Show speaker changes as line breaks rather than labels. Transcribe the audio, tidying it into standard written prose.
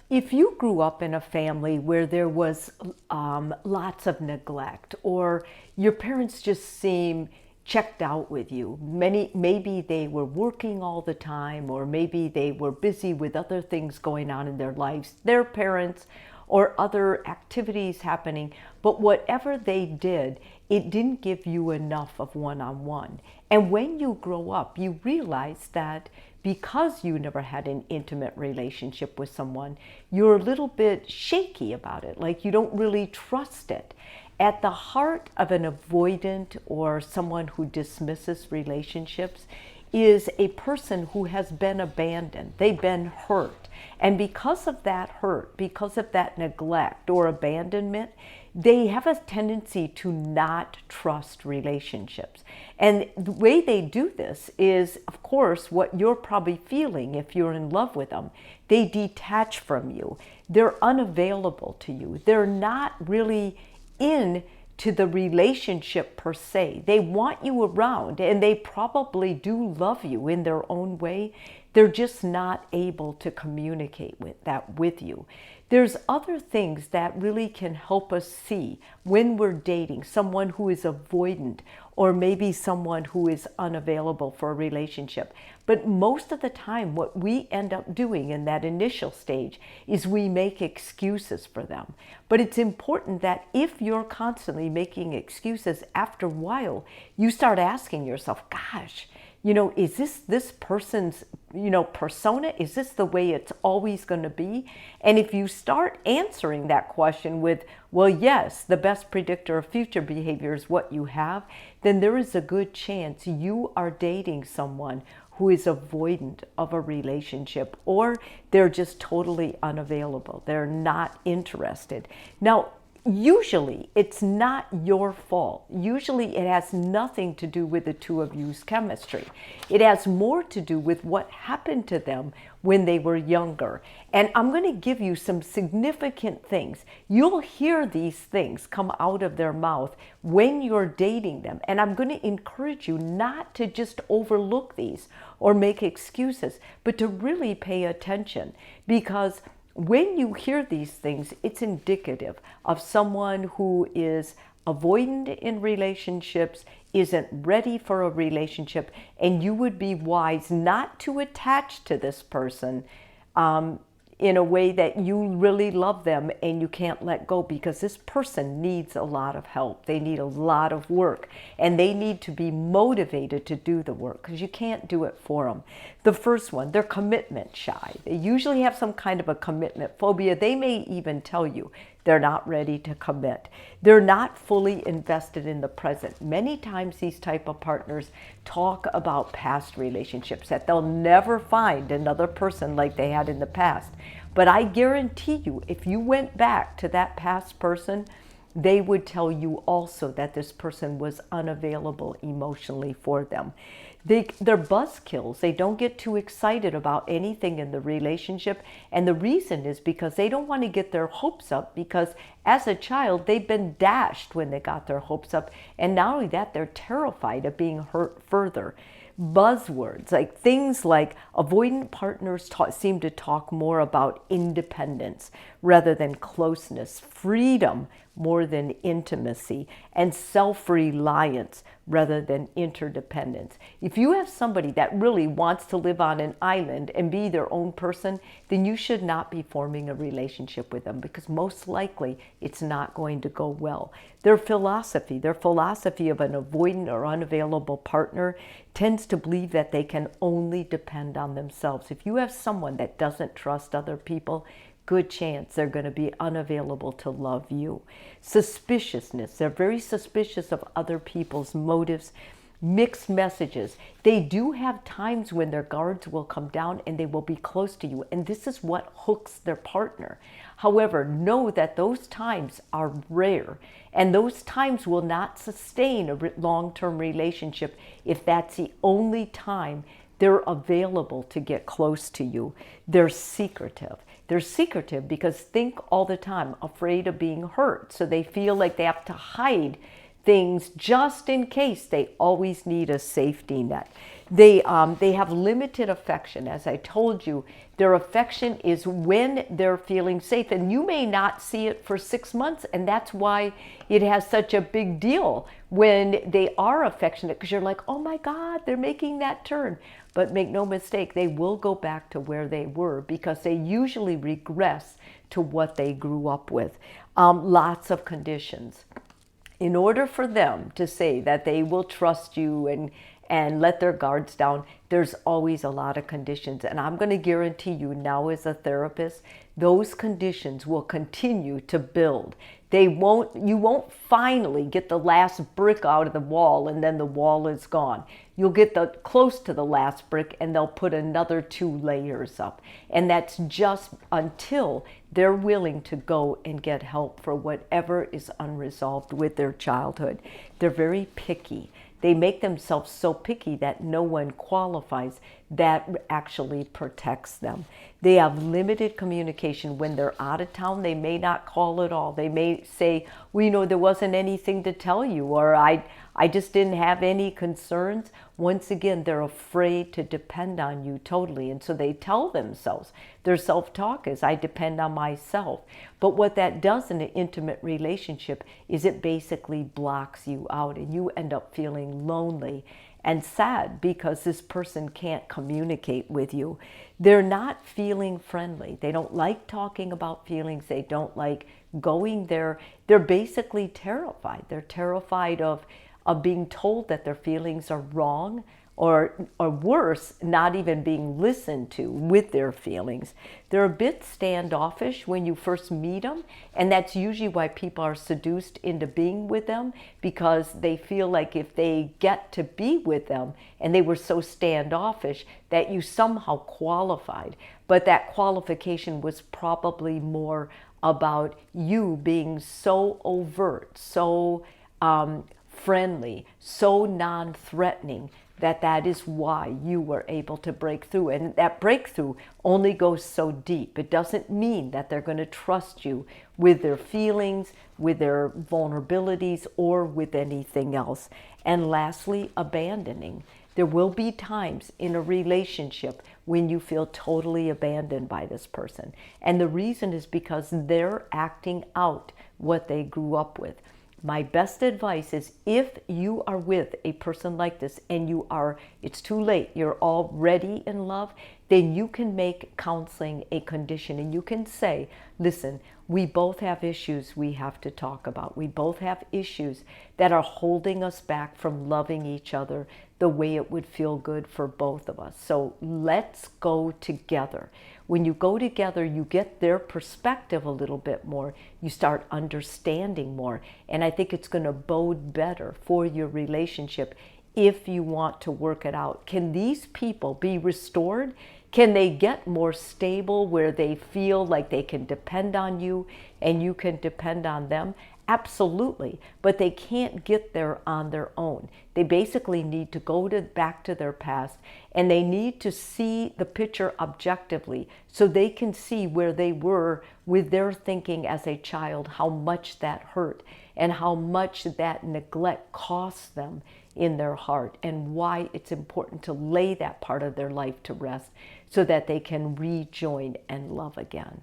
If you grew up in a family where there was lots of neglect, or your parents just seem checked out with you, maybe they were working all the time, or maybe they were busy with other things going on in their lives, their parents, or other activities happening, but whatever they did, it didn't give you enough of one-on-one. And when you grow up, you realize that because you never had an intimate relationship with someone, you're a little bit shaky about it, like you don't really trust it. At the heart of an avoidant or someone who dismisses relationships is a person who has been abandoned. They've been hurt. And because of that hurt, because of that neglect or abandonment, they have a tendency to not trust relationships. And the way they do this is, of course, what you're probably feeling if you're in love with them. They detach from you. They're unavailable to you. They're not really into the relationship per se. They want you around, and they probably do love you in their own way. They're just not able to communicate with you. There's other things that really can help us see when we're dating someone who is avoidant, or maybe someone who is unavailable for a relationship. But most of the time, what we end up doing in that initial stage is we make excuses for them. But it's important that if you're constantly making excuses, after a while, you start asking yourself, gosh, is this person's, persona? Is this the way it's always going to be? And if you start answering that question with, well, yes, the best predictor of future behavior is what you have, then there is a good chance you are dating someone who is avoidant of a relationship, or they're just totally unavailable. They're not interested. Now, usually it's not your fault. Usually it has nothing to do with the two of you's chemistry. It has more to do with what happened to them when they were younger. And I'm going to give you some significant things. You'll hear these things come out of their mouth when you're dating them. And I'm going to encourage you not to just overlook these or make excuses, but to really pay attention, because when you hear these things, it's indicative of someone who is avoidant in relationships, isn't ready for a relationship, and you would be wise not to attach to this person in a way that you really love them and you can't let go, because this person needs a lot of help. They need a lot of work, and they need to be motivated to do the work, because you can't do it for them. The first one, they're commitment shy. They usually have some kind of a commitment phobia. They may even tell you they're not ready to commit. They're not fully invested in the present. Many times these type of partners talk about past relationships, that they'll never find another person like they had in the past. But I guarantee you, if you went back to that past person, they would tell you also that this person was unavailable emotionally for them. They're buzzkills. They don't get too excited about anything in the relationship. And the reason is because they don't want to get their hopes up, because as a child, they've been dashed when they got their hopes up. And not only that, they're terrified of being hurt further. Buzzwords, like things like avoidant partners seem to talk more about independence rather than closeness, freedom more than intimacy, and self-reliance rather than interdependence. If you have somebody that really wants to live on an island and be their own person, then you should not be forming a relationship with them, because most likely it's not going to go well. Their philosophy of an avoidant or unavailable partner tends to believe that they can only depend on themselves. If you have someone that doesn't trust other people, good chance they're going to be unavailable to love you. Suspiciousness. They're very suspicious of other people's motives. Mixed messages. They do have times when their guards will come down and they will be close to you, and this is what hooks their partner. However, know that those times are rare, and those times will not sustain a long-term relationship if that's the only time they're available to get close to you. They're secretive. They're secretive because think all the time, afraid of being hurt. So they feel like they have to hide things just in case. They always need a safety net. They have limited affection. As I told you, their affection is when they're feeling safe. And you may not see it for 6 months. And that's why it has such a big deal when they are affectionate, because you're like, oh my God, they're making that turn. But make no mistake, they will go back to where they were, because they usually regress to what they grew up with. Lots of conditions. In order for them to say that they will trust you and let their guards down, there's always a lot of conditions. And I'm going to guarantee you now, as a therapist, those conditions will continue to build. You won't finally get the last brick out of the wall and then the wall is gone. You'll get close to the last brick and they'll put another 2 layers up. And that's just until they're willing to go and get help for whatever is unresolved with their childhood. They're very picky. They make themselves so picky that no one qualifies. That actually protects them. They have limited communication. When they're out of town, they may not call at all. They may say, well, there wasn't anything to tell you, or I just didn't have any concerns. Once again, they're afraid to depend on you totally. And so they tell themselves, their self-talk is, I depend on myself. But what that does in an intimate relationship is it basically blocks you out, and you end up feeling lonely and sad because this person can't communicate with you. They're not feeling friendly. They don't like talking about feelings. They don't like going there. They're basically terrified. They're terrified of being told that their feelings are wrong, or worse, not even being listened to with their feelings. They're a bit standoffish when you first meet them, and that's usually why people are seduced into being with them, because they feel like if they get to be with them, and they were so standoffish, that you somehow qualified. But that qualification was probably more about you being so overt, so friendly, so non-threatening, that is why you were able to break through. And that breakthrough only goes so deep. It doesn't mean that they're going to trust you with their feelings, with their vulnerabilities, or with anything else. And lastly, abandoning. There will be times in a relationship when you feel totally abandoned by this person. And the reason is because they're acting out what they grew up with. My best advice is, if you are with a person like this and it's too late, you're already in love, then you can make counseling a condition, and you can say, listen, we both have issues we have to talk about. We both have issues that are holding us back from loving each other the way it would feel good for both of us. So let's go together. When you go together, you get their perspective a little bit more. You start understanding more. And I think it's going to bode better for your relationship if you want to work it out. Can these people be restored? Can they get more stable where they feel like they can depend on you and you can depend on them? Absolutely, but they can't get there on their own. They basically need to go back to their past, and they need to see the picture objectively so they can see where they were with their thinking as a child, how much that hurt and how much that neglect costs them in their heart, and why it's important to lay that part of their life to rest so that they can rejoin and love again.